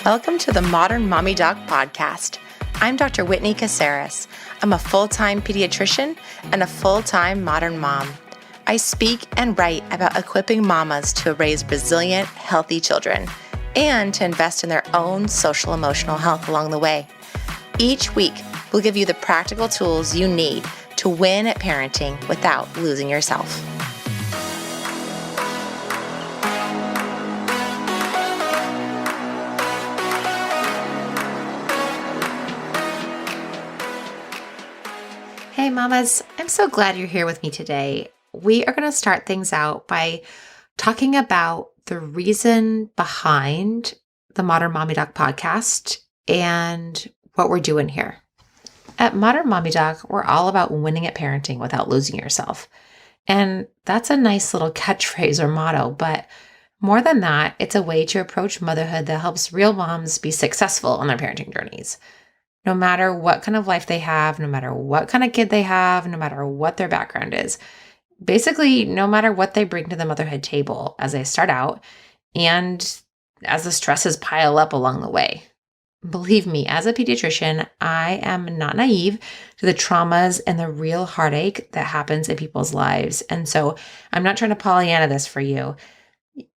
Welcome to the Modern Mommy Doc Podcast. I'm Dr. Whitney Caceres. I'm a full-time pediatrician and a full-time modern mom. I speak and write about equipping mamas to raise resilient, healthy children and to invest in their own social emotional health along the way. Each week, we'll give you the practical tools you need to win at parenting without losing yourself. Hey mamas, I'm so glad you're here with me today. We are going to start things out by talking about the reason behind the Modern Mommy Doc podcast and what we're doing here. At Modern Mommy Doc, we're all about winning at parenting without losing yourself. And that's a nice little catchphrase or motto, but more than that, it's a way to approach motherhood that helps real moms be successful on their parenting journeys. No matter what kind of life they have, no matter what kind of kid they have, no matter what their background is. Basically, no matter what they bring to the motherhood table as they start out and as the stresses pile up along the way. Believe me, as a pediatrician, I am not naive to the traumas and the real heartache that happens in people's lives. And so I'm not trying to Pollyanna this for you.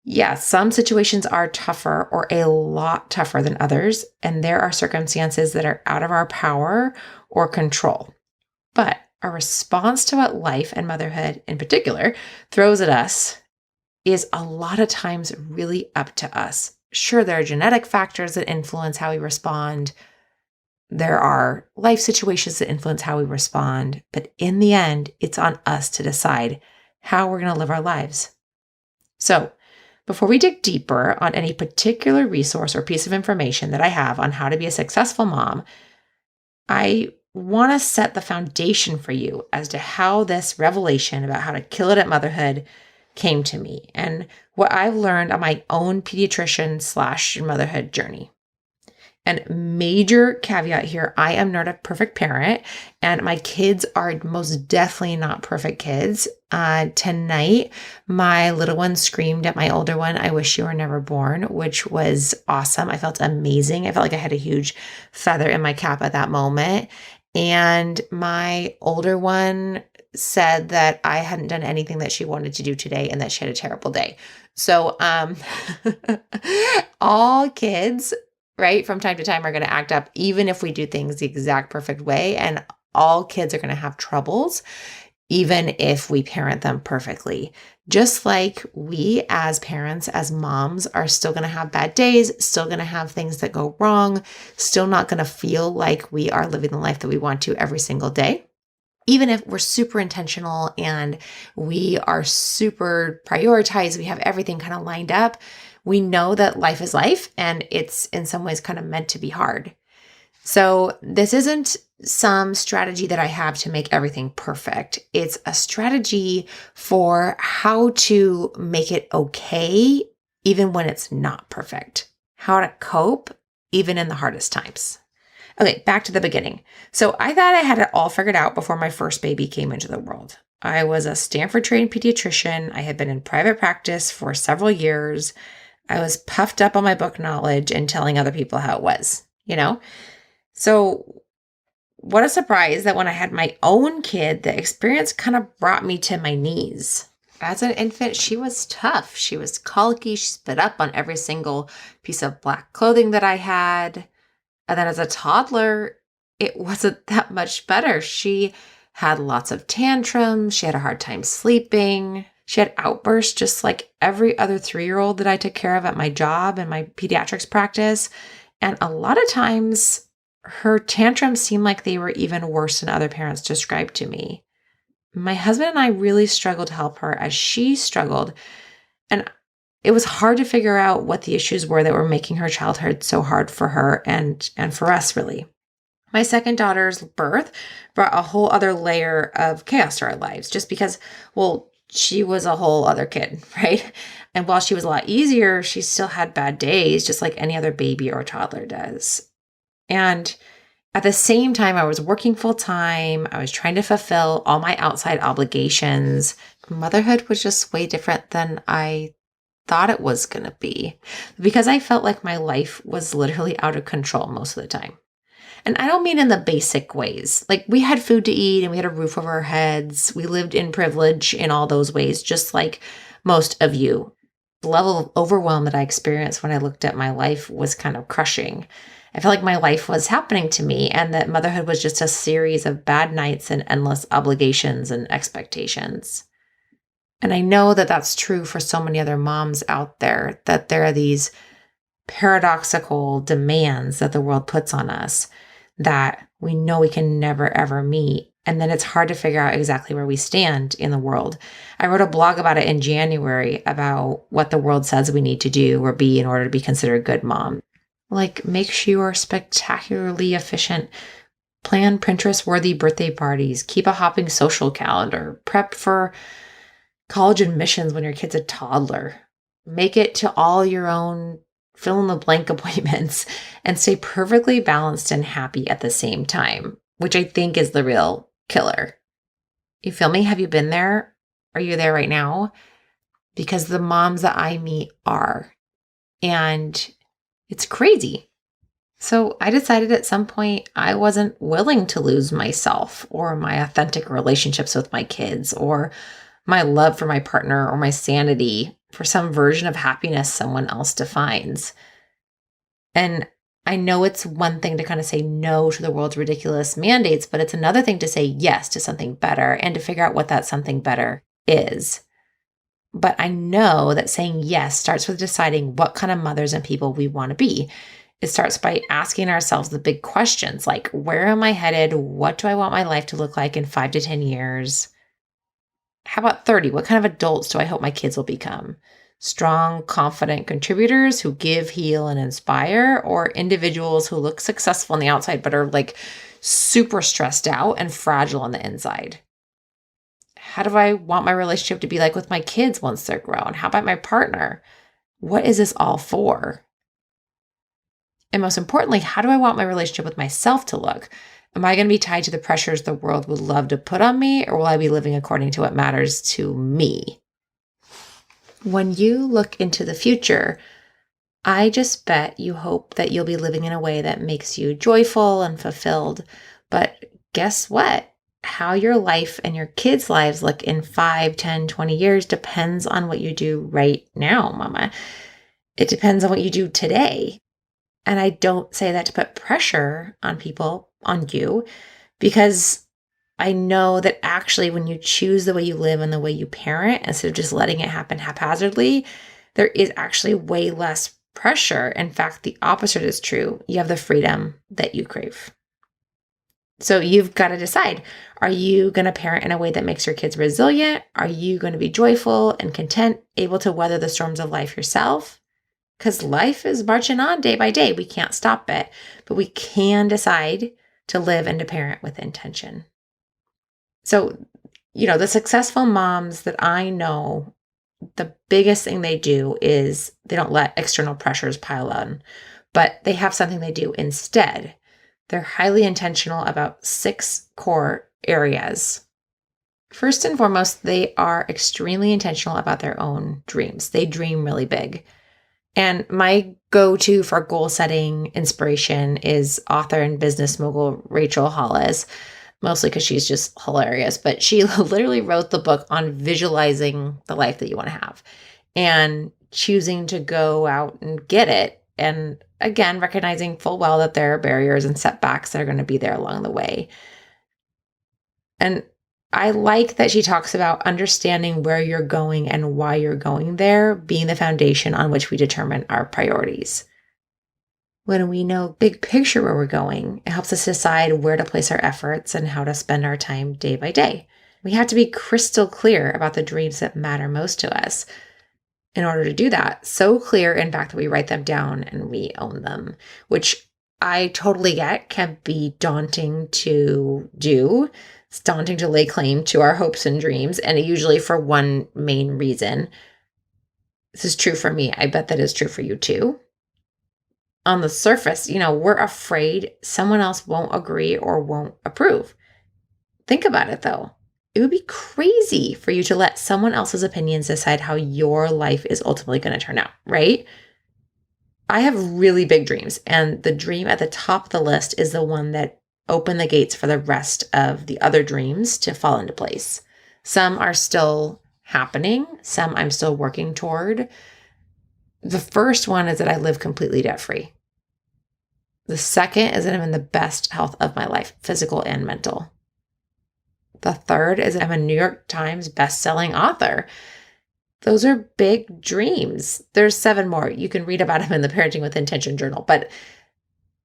Yeah, some situations are tougher or a lot tougher than others, and there are circumstances that are out of our power or control. But our response to what life and motherhood in particular throws at us is a lot of times really up to us. Sure, there are genetic factors that influence how we respond. There are life situations that influence how we respond. But in the end, it's on us to decide how we're going to live our lives. So, before we dig deeper on any particular resource or piece of information that I have on how to be a successful mom, I want to set the foundation for you as to how this revelation about how to kill it at motherhood came to me and what I've learned on my own pediatrician/motherhood journey. And major caveat here, I am not a perfect parent, and my kids are most definitely not perfect kids. Tonight, my little one screamed at my older one, "I wish you were never born," which was awesome. I felt amazing. I felt like I had a huge feather in my cap at that moment. And my older one said that I hadn't done anything that she wanted to do today and that she had a terrible day. So, all kids, right, from time to time are going to act up, even if we do things the exact perfect way. And all kids are going to have troubles, even if we parent them perfectly. Just like we as parents, as moms, are still going to have bad days, still going to have things that go wrong, still not going to feel like we are living the life that we want to every single day. Even if we're super intentional and we are super prioritized, we have everything kind of lined up, we know that life is life and it's in some ways kind of meant to be hard. So this isn't some strategy that I have to make everything perfect. It's a strategy for how to make it okay, even when it's not perfect. How to cope, even in the hardest times. Okay, back to the beginning. So I thought I had it all figured out before my first baby came into the world. I was a Stanford-trained pediatrician. I had been in private practice for several years. I was puffed up on my book knowledge and telling other people how it was, So what a surprise that when I had my own kid, the experience kind of brought me to my knees. As an infant, she was tough. She was colicky. She spit up on every single piece of black clothing that I had. And then as a toddler, it wasn't that much better. She had lots of tantrums. She had a hard time sleeping. She had outbursts just like every other 3-year-old that I took care of at my job and my pediatrics practice. And a lot of times her tantrums seemed like they were even worse than other parents described to me. My husband and I really struggled to help her as she struggled. And it was hard to figure out what the issues were that were making her childhood so hard for her and for us, really. My second daughter's birth brought a whole other layer of chaos to our lives just because, she was a whole other kid, right? And while she was a lot easier, she still had bad days, just like any other baby or toddler does. And at the same time, I was working full time. I was trying to fulfill all my outside obligations. Motherhood was just way different than I thought it was going to be, because I felt like my life was literally out of control most of the time. And I don't mean in the basic ways. Like, we had food to eat and we had a roof over our heads. We lived in privilege in all those ways, just like most of you. The level of overwhelm that I experienced when I looked at my life was kind of crushing. I felt like my life was happening to me and that motherhood was just a series of bad nights and endless obligations and expectations. And I know that that's true for so many other moms out there, that there are these paradoxical demands that the world puts on us that we know we can never, ever meet. And then it's hard to figure out exactly where we stand in the world. I wrote a blog about it in January about what the world says we need to do or be in order to be considered a good mom. Like, make sure you are spectacularly efficient, plan Pinterest-worthy birthday parties, keep a hopping social calendar, prep for college admissions when your kid's a toddler, make it to all your own fill in the blank appointments, and stay perfectly balanced and happy at the same time, which I think is the real killer. You feel me? Have you been there? Are you there right now? Because the moms that I meet are, and it's crazy. So I decided at some point I wasn't willing to lose myself or my authentic relationships with my kids or my love for my partner or my sanity for some version of happiness someone else defines. And I know it's one thing to kind of say no to the world's ridiculous mandates, but it's another thing to say yes to something better and to figure out what that something better is. But I know that saying yes starts with deciding what kind of mothers and people we want to be. It starts by asking ourselves the big questions like, where am I headed? What do I want my life to look like in 5 to 10 years? How about 30? What kind of adults do I hope my kids will become? Strong, confident contributors who give, heal, and inspire, or individuals who look successful on the outside but are like super stressed out and fragile on the inside? How do I want my relationship to be like with my kids once they're grown? How about my partner? What is this all for? And most importantly, how do I want my relationship with myself to look? Am I going to be tied to the pressures the world would love to put on me, or will I be living according to what matters to me? When you look into the future, I just bet you hope that you'll be living in a way that makes you joyful and fulfilled. But guess what? How your life and your kids' lives look in 5, 10, 20 years depends on what you do right now, mama. It depends on what you do today. And I don't say that to put pressure on people, on you, because I know that actually when you choose the way you live and the way you parent, instead of just letting it happen haphazardly, there is actually way less pressure. In fact, the opposite is true. You have the freedom that you crave. So you've got to decide, are you going to parent in a way that makes your kids resilient? Are you going to be joyful and content, able to weather the storms of life yourself? Because life is marching on day by day. We can't stop it, but we can decide to live and to parent with intention. So, the successful moms that I know, the biggest thing they do is they don't let external pressures pile on, but they have something they do instead. They're highly intentional about 6 core areas. First and foremost, they are extremely intentional about their own dreams. They dream really big. And my go-to for goal setting inspiration is author and business mogul Rachel Hollis, mostly because she's just hilarious. But she literally wrote the book on visualizing the life that you want to have and choosing to go out and get it. And again, recognizing full well that there are barriers and setbacks that are going to be there along the way. And I like that she talks about understanding where you're going and why you're going there being the foundation on which we determine our priorities. When we know big picture where we're going, it helps us decide where to place our efforts and how to spend our time day by day. We have to be crystal clear about the dreams that matter most to us in order to do that. So clear, in fact, that we write them down and we own them, which I totally get can be daunting to do. It's daunting to lay claim to our hopes and dreams, and usually for one main reason. This is true for me. I bet that is true for you too. On the surface, we're afraid someone else won't agree or won't approve. Think about it though. it would be crazy for you to let someone else's opinions decide how your life is ultimately going to turn out, right? I have really big dreams, and the dream at the top of the list is the one that opened the gates for the rest of the other dreams to fall into place. Some are still happening, some I'm still working toward. The first one is that I live completely debt-free. The second is that I'm in the best health of my life, physical and mental. The third is that I'm a New York Times best-selling author. Those are big dreams. There's 7 more. You can read about them in the Parenting with Intention journal. But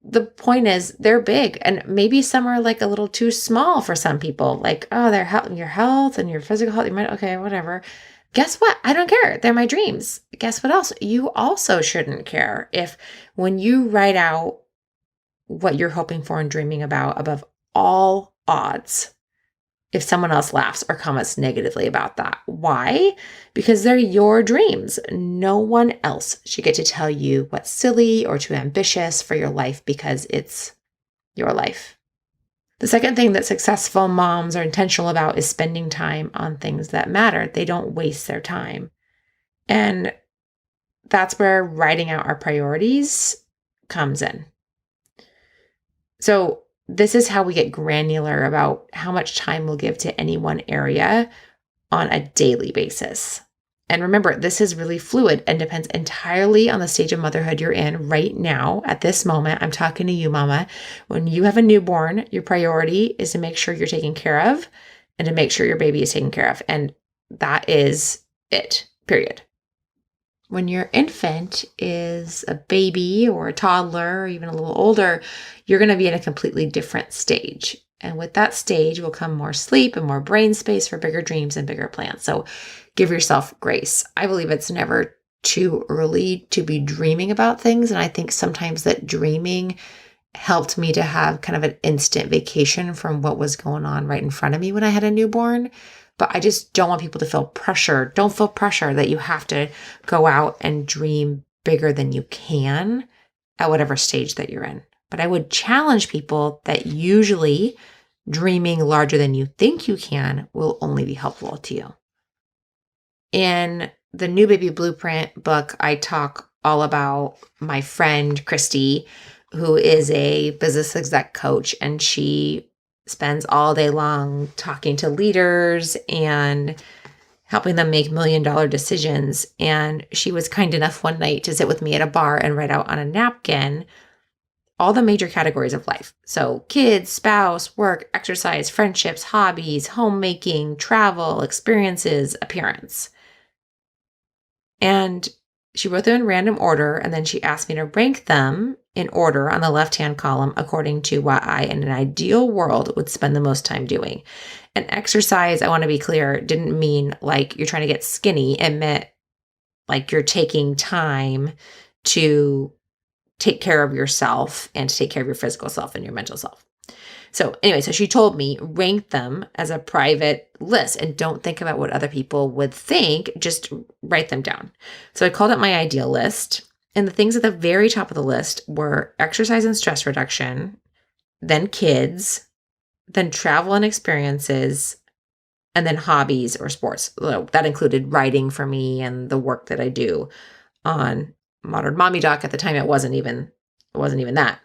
the point is, they're big. And maybe some are like a little too small for some people. Like, oh, your health and your physical health. You might, okay, whatever. Guess what? I don't care. They're my dreams. Guess what else? You also shouldn't care if when you write out what you're hoping for and dreaming about above all odds, if someone else laughs or comments negatively about that. Why? Because they're your dreams. No one else should get to tell you what's silly or too ambitious for your life because it's your life. The second thing that successful moms are intentional about is spending time on things that matter. They don't waste their time. And that's where writing out our priorities comes in. So this is how we get granular about how much time we'll give to any one area on a daily basis. And remember, this is really fluid and depends entirely on the stage of motherhood you're in right now. At this moment, I'm talking to you, mama. When you have a newborn, your priority is to make sure you're taken care of and to make sure your baby is taken care of. And that is it, period. When your infant is a baby or a toddler or even a little older, you're going to be in a completely different stage. And with that stage will come more sleep and more brain space for bigger dreams and bigger plans. So give yourself grace. I believe it's never too early to be dreaming about things. And I think sometimes that dreaming helped me to have kind of an instant vacation from what was going on right in front of me when I had a newborn. But I just don't want people to feel pressure. Don't feel pressure that you have to go out and dream bigger than you can at whatever stage that you're in. But I would challenge people that usually dreaming larger than you think you can will only be helpful to you. In the New Baby Blueprint book, I talk all about my friend, Christy, who is a business exec coach, and she spends all day long talking to leaders and helping them make $1,000,000 decisions. And she was kind enough one night to sit with me at a bar and write out on a napkin all the major categories of life. So kids, spouse, work, exercise, friendships, hobbies, homemaking, travel, experiences, appearance. And she wrote them in random order, and then she asked me to rank them in order on the left-hand column according to what I, in an ideal world, would spend the most time doing. And exercise, I want to be clear, didn't mean like you're trying to get skinny. It meant like you're taking time to take care of yourself and to take care of your physical self and your mental self. So anyway, so she told me, rank them as a private list and don't think about what other people would think, just write them down. So I called it my ideal list. And the things at the very top of the list were exercise and stress reduction, then kids, then travel and experiences, and then hobbies or sports. That included writing for me and the work that I do on Modern Mommy Doc. At the time, it wasn't even that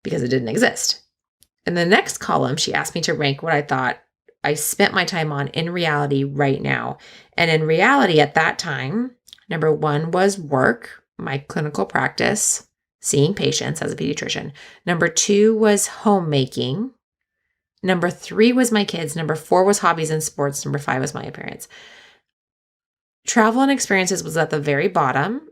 because it didn't exist. In the next column, she asked me to rank what I thought I spent my time on in reality right now. And in reality at that time, number 1 was work, my clinical practice, seeing patients as a pediatrician. Number 2 was homemaking. Number 3 was my kids. Number 4 was hobbies and sports. Number 5 was my appearance. Travel and experiences was at the very bottom,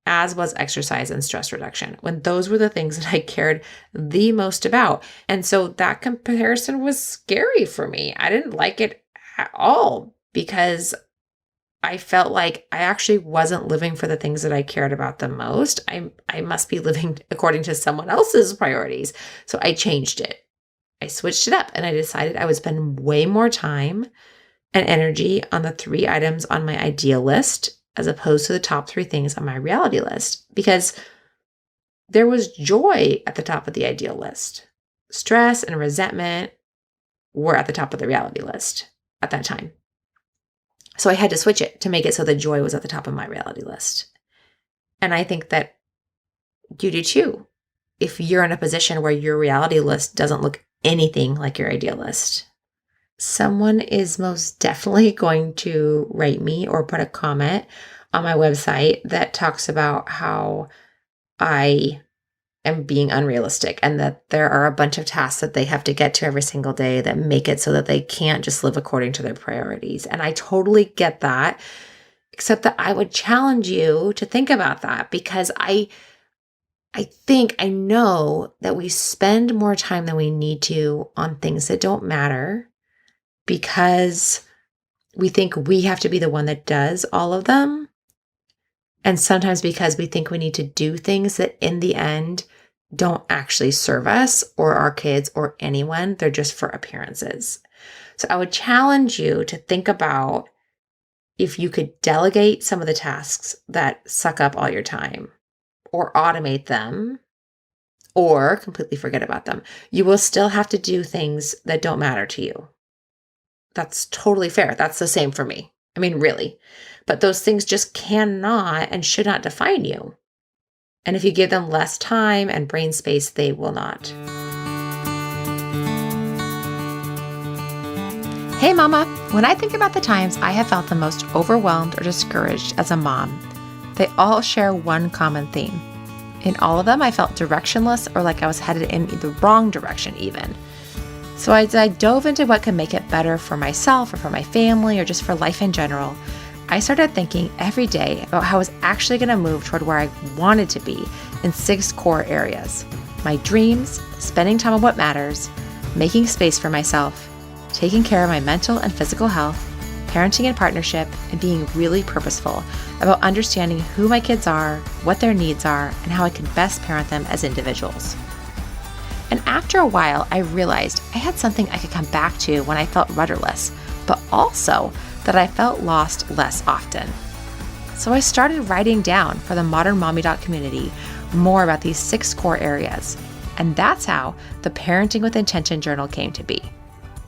as was exercise and stress reduction, when those were the things that I cared the most about. And so that comparison was scary for me. I didn't like it at all because I felt like I actually wasn't living for the things that I cared about the most. I must be living according to someone else's priorities. So I changed it. I switched it up and I decided I would spend way more time and energy on the 3 items on my ideal list as opposed to the top 3 things on my reality list, because there was joy at the top of the ideal list. Stress and resentment were at the top of the reality list. at that time. So I had to switch it to make it so that joy was at the top of my reality list. And I think that you do too. If you're in a position where your reality list doesn't look anything like your ideal list, someone is most definitely going to write me or put a comment on my website that talks about how I am being unrealistic and that there are a bunch of tasks that they have to get to every single day that make it so that they can't just live according to their priorities. And I totally get that, except that I would challenge you to think about that, because I know that we spend more time than we need to on things that don't matter because we think we have to be the one that does all of them. And sometimes because we think we need to do things that in the end don't actually serve us or our kids or anyone. They're just for appearances. So I would challenge you to think about if you could delegate some of the tasks that suck up all your time, or automate them, or completely forget about them. You will still have to do things that don't matter to you. That's totally fair. That's the same for me. I mean, really. But those things just cannot and should not define you. And if you give them less time and brain space, they will not. Hey, Mama. When I think about the times I have felt the most overwhelmed or discouraged as a mom, they all share one common theme. In all of them, I felt directionless or like I was headed in the wrong direction even. So as I dove into what could make it better for myself or for my family or just for life in general, I started thinking every day about how I was actually going to move toward where I wanted to be in 6 core areas: my dreams, spending time on what matters, making space for myself, taking care of my mental and physical health, parenting in partnership, and being really purposeful about understanding who my kids are, what their needs are, and how I can best parent them as individuals. And after a while, I realized I had something I could come back to when I felt rudderless, but also that I felt lost less often. So I started writing down for the Modern Mommy Doc community more about these 6 core areas. And that's how the Parenting with Intention journal came to be.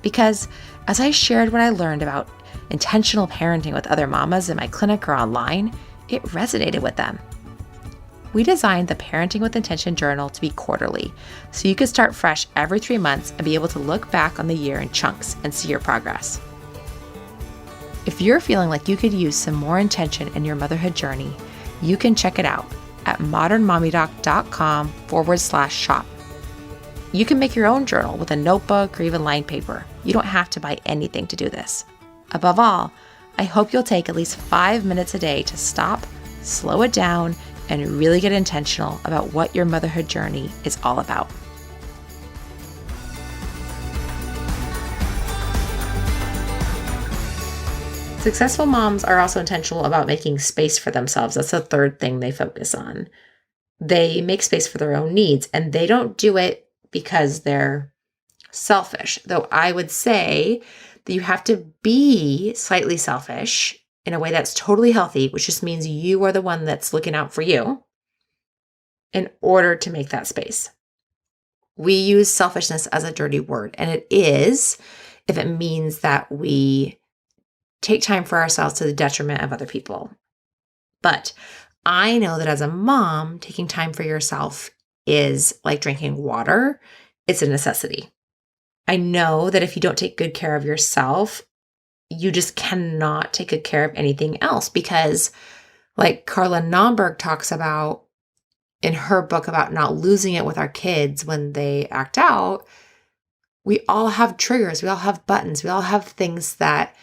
Because as I shared what I learned about intentional parenting with other mamas in my clinic or online, it resonated with them. We designed the Parenting with Intention journal to be quarterly, so you could start fresh every 3 months and be able to look back on the year in chunks and see your progress. If you're feeling like you could use some more intention in your motherhood journey, you can check it out at modernmommydoc.com/shop. You can make your own journal with a notebook or even lined paper. You don't have to buy anything to do this. Above all, I hope you'll take at least 5 minutes a day to stop, slow it down, and really get intentional about what your motherhood journey is all about. Successful moms are also intentional about making space for themselves. That's the third thing they focus on. They make space for their own needs, and they don't do it because they're selfish. Though I would say that you have to be slightly selfish in a way that's totally healthy, which just means you are the one that's looking out for you in order to make that space. We use selfishness as a dirty word, and it is if it means that we take time for ourselves to the detriment of other people. But I know that as a mom, taking time for yourself is like drinking water. It's a necessity. I know that if you don't take good care of yourself, you just cannot take good care of anything else, because like Carla Naumburg talks about in her book about not losing it with our kids when they act out, we all have triggers. We all have buttons. We all have things that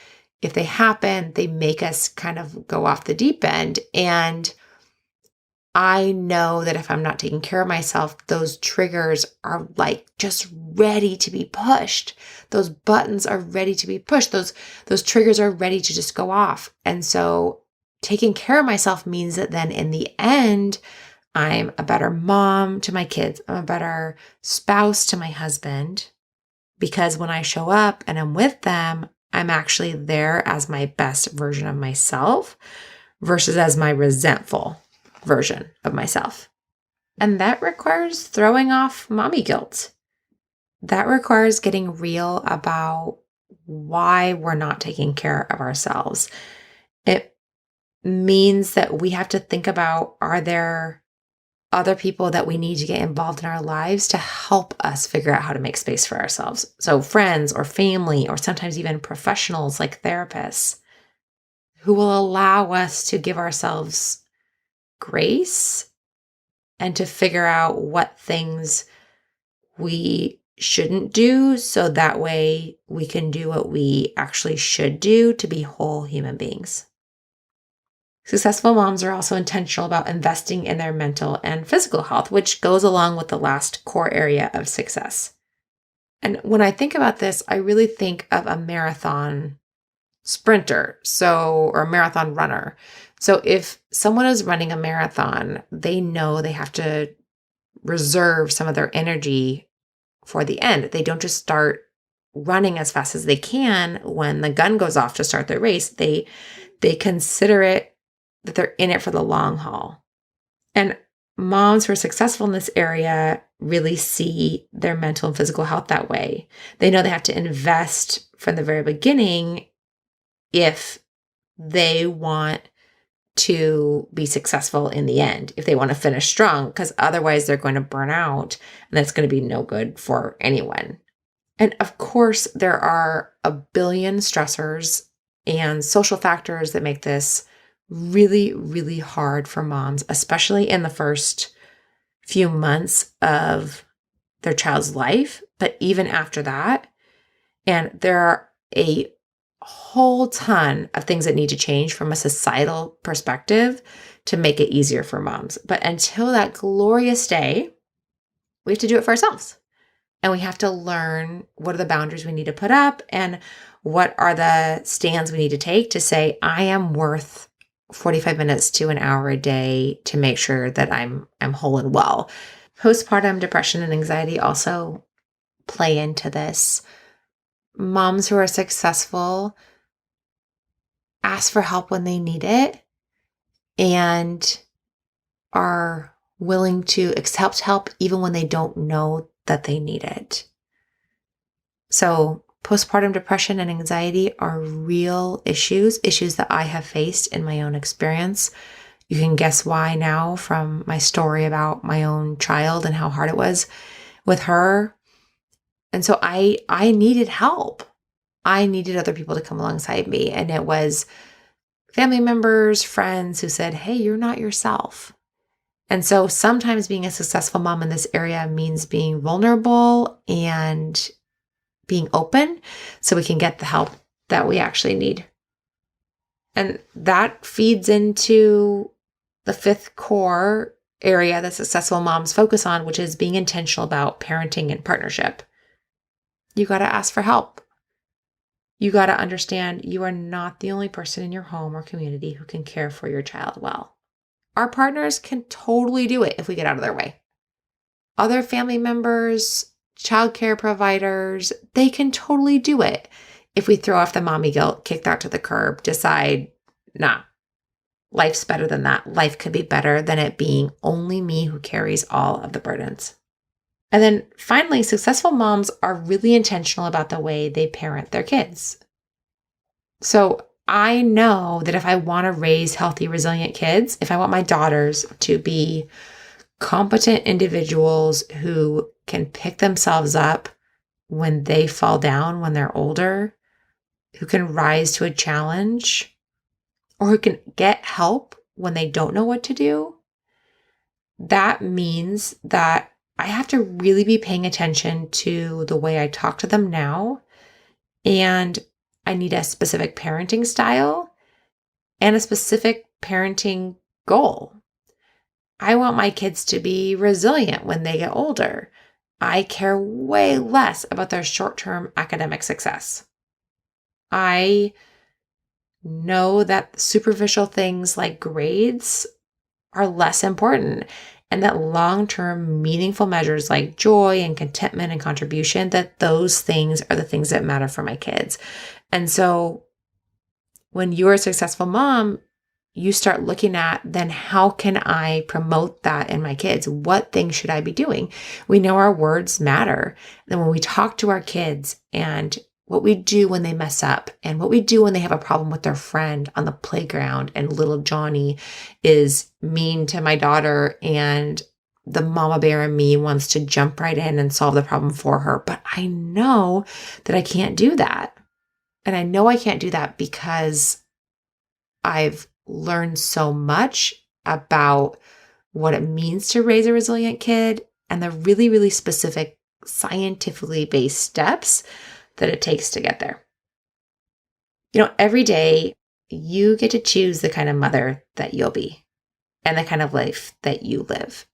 if they happen, they make us kind of go off the deep end. And I know that if I'm not taking care of myself, those triggers are like just ready to be pushed. Those buttons are ready to be pushed. Those triggers are ready to just go off. And so taking care of myself means that then in the end, I'm a better mom to my kids. I'm a better spouse to my husband, because when I show up and I'm with them, I'm actually there as my best version of myself versus as my resentful version of myself. And that requires throwing off mommy guilt. That requires getting real about why we're not taking care of ourselves. It means that we have to think about, are there other people that we need to get involved in our lives to help us figure out how to make space for ourselves? So friends or family, or sometimes even professionals like therapists who will allow us to give ourselves grace and to figure out what things we shouldn't do, so that way we can do what we actually should do to be whole human beings. Successful moms are also intentional about investing in their mental and physical health, which goes along with the last core area of success. And when I think about this, I really think of a marathon sprinter, or a marathon runner. So if someone is running a marathon, they know they have to reserve some of their energy for the end. They don't just start running as fast as they can when the gun goes off to start their race. They consider it that they're in it for the long haul. And moms who are successful in this area really see their mental and physical health that way. They know they have to invest from the very beginning if they want to be successful in the end, if they want to finish strong, because otherwise they're going to burn out, and that's going to be no good for anyone. And of course, there are a billion stressors and social factors that make this really, really hard for moms, especially in the first few months of their child's life, but even after that. And there are a whole ton of things that need to change from a societal perspective to make it easier for moms. But until that glorious day, we have to do it for ourselves. And we have to learn what are the boundaries we need to put up and what are the stands we need to take to say, I am worth 45 minutes to an hour a day to make sure that I'm whole and well. Postpartum depression and anxiety also play into this. Moms who are successful ask for help when they need it and are willing to accept help even when they don't know that they need it. So postpartum depression and anxiety are real issues that I have faced in my own experience. You can guess why now from my story about my own child and how hard it was with her. And so I needed help. I needed other people to come alongside me. And it was family members, friends who said, hey, you're not yourself. And so sometimes being a successful mom in this area means being vulnerable and being open so we can get the help that we actually need. And that feeds into the fifth core area that successful moms focus on, which is being intentional about parenting and partnership. You got to ask for help. You got to understand you are not the only person in your home or community who can care for your child well. Our partners can totally do it if we get out of their way. Other family members, childcare providers, they can totally do it if we throw off the mommy guilt, kick that to the curb, decide, nah, life's better than that. Life could be better than it being only me who carries all of the burdens. And then finally, successful moms are really intentional about the way they parent their kids. So I know that if I want to raise healthy, resilient kids, if I want my daughters to be competent individuals who can pick themselves up when they fall down when they're older, who can rise to a challenge, or who can get help when they don't know what to do, that means that I have to really be paying attention to the way I talk to them now. And I need a specific parenting style and a specific parenting goal. I want my kids to be resilient when they get older. I care way less about their short-term academic success. I know that superficial things like grades are less important, and that long-term meaningful measures like joy and contentment and contribution, that those things are the things that matter for my kids. And so when you're a successful mom, you start looking at, then how can I promote that in my kids? What things should I be doing? We know our words matter. And when we talk to our kids and what we do when they mess up, and what we do when they have a problem with their friend on the playground and little Johnny is mean to my daughter and the mama bear in me wants to jump right in and solve the problem for her. But I know that I can't do that. And I know I can't do that because I've learned so much about what it means to raise a resilient kid and the really, really specific scientifically based steps that it takes to get there. Every day you get to choose the kind of mother that you'll be and the kind of life that you live.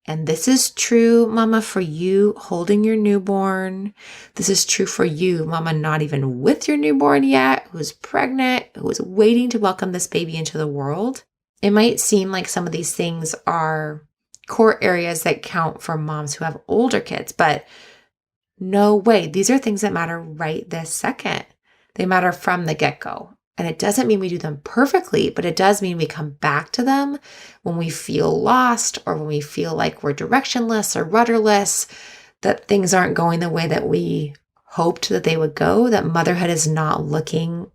And this is true, mama, for you holding your newborn. This is true for you, mama, not even with your newborn yet, who's pregnant, who is waiting to welcome this baby into the world. It might seem like some of these things are core areas that count for moms who have older kids, but no way. These are things that matter right this second. They matter from the get-go. And it doesn't mean we do them perfectly, but it does mean we come back to them when we feel lost or when we feel like we're directionless or rudderless, that things aren't going the way that we hoped that they would go, that motherhood is not looking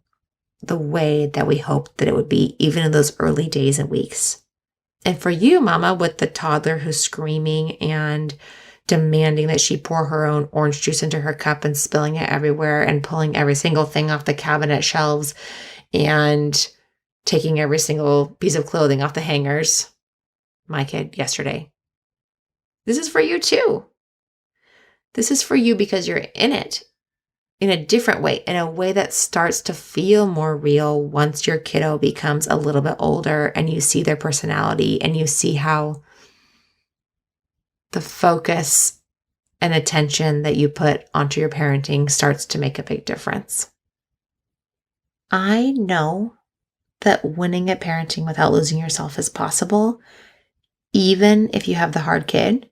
the way that we hoped that it would be, even in those early days and weeks. And for you, mama, with the toddler who's screaming and demanding that she pour her own orange juice into her cup and spilling it everywhere and pulling every single thing off the cabinet shelves and taking every single piece of clothing off the hangers. My kid yesterday. This is for you too. This is for you because you're in it in a different way, in a way that starts to feel more real once your kiddo becomes a little bit older and you see their personality and you see how the focus and attention that you put onto your parenting starts to make a big difference. I know that winning at parenting without losing yourself is possible, even if you have the hard kid,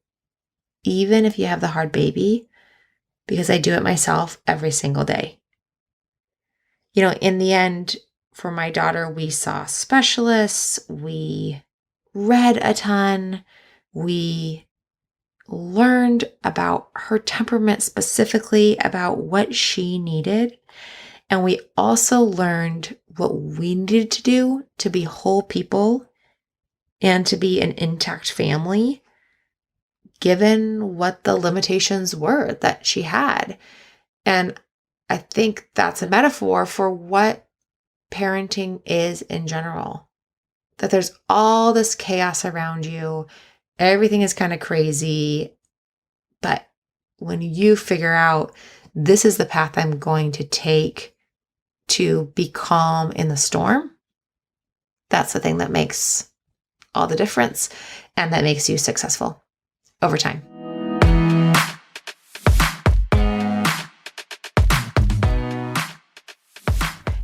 even if you have the hard baby, because I do it myself every single day. In the end, for my daughter, we saw specialists, we read a ton, we learned about her temperament specifically, about what she needed. And we also learned what we needed to do to be whole people and to be an intact family, given what the limitations were that she had. And I think that's a metaphor for what parenting is in general, that there's all this chaos around you. Everything is kind of crazy, but when you figure out this is the path I'm going to take to be calm in the storm, that's the thing that makes all the difference and that makes you successful over time.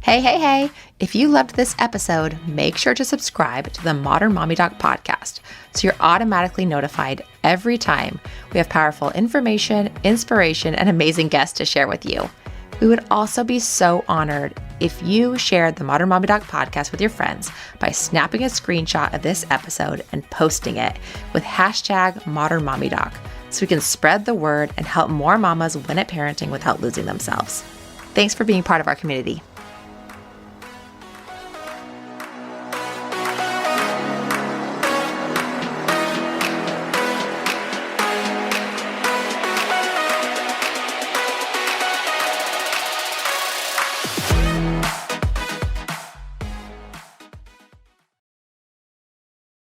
Hey. If you loved this episode, make sure to subscribe to the Modern Mommy Doc podcast so you're automatically notified every time we have powerful information, inspiration, and amazing guests to share with you. We would also be so honored if you shared the Modern Mommy Doc podcast with your friends by snapping a screenshot of this episode and posting it with hashtag Modern Mommy Doc so we can spread the word and help more mamas win at parenting without losing themselves. Thanks for being part of our community.